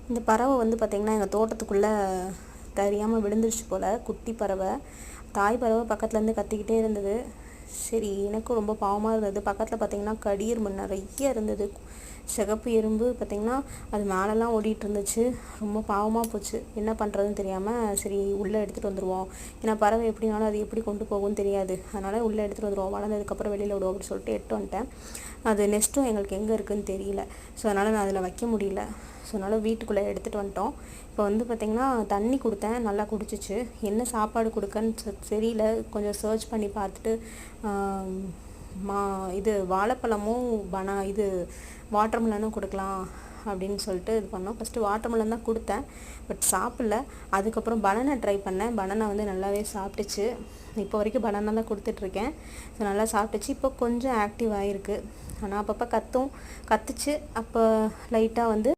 இந்த பறவை வந்து பார்த்திங்கன்னா எங்கள் தோட்டத்துக்குள்ளே தெரியாமல் விழுந்துருச்சு போல். குட்டி பறவை, தாய் பறவை பக்கத்துலேருந்து கத்திக்கிட்டே இருந்தது. சரி, எனக்கும் ரொம்ப பாவமாக இருந்தது. பக்கத்தில் பார்த்திங்கன்னா கடி எறும்பு நிறைய இருந்தது. சிகப்பு எறும்பு பார்த்திங்கன்னா அது மேலெலாம் ஓடிட்டு இருந்துச்சு. ரொம்ப பாவமாக போச்சு. என்ன பண்ணுறதுன்னு தெரியாமல் சரி உள்ளே எடுத்துகிட்டு வந்துடுவோம். ஏன்னா பறவை எப்படினாலும் அது எப்படி கொண்டு போகும்னு தெரியாது. அதனால் உள்ளே எடுத்துகிட்டு வந்துடுவோம், வளர்ந்ததுக்கப்புறம் வெளியில் விடுவோம் அப்படின்னு சொல்லிட்டு எட்டு வந்துட்டேன். அது நெஸ்ட்டும் எங்களுக்கு எங்கே இருக்குதுன்னு தெரியல. ஸோ அதனால் நான் அதில் வைக்க முடியல. ஸோ அதனால் வீட்டுக்குள்ளே எடுத்துகிட்டு வந்துட்டோம். இப்போ வந்து பார்த்திங்கன்னா தண்ணி கொடுத்தேன், நல்லா குடிச்சிச்சு. என்ன சாப்பாடு கொடுக்கன்னு தெரியல. கொஞ்சம் சர்ச் பண்ணி பார்த்துட்டு இது வாழைப்பழமும் இது வாட்டர்மெலனும் கொடுக்கலாம் அப்படின்னு சொல்லிட்டு இது பண்ணோம். ஃபஸ்ட்டு வாட்டர்மெலன் தான் கொடுத்தேன், பட் சாப்பிடல. அதுக்கப்புறம் பனானா ட்ரை பண்ணேன். பனானா வந்து நல்லாவே சாப்பிட்டுச்சு. இப்போ வரைக்கும் பனானா தான் கொடுத்துட்ருக்கேன். ஸோ நல்லா சாப்பிட்டுச்சு. இப்போ கொஞ்சம் ஆக்டிவ் ஆகிருக்கு. ஆனால் அப்பப்போ கத்துச்சு. அப்போ லைட்டாக வந்து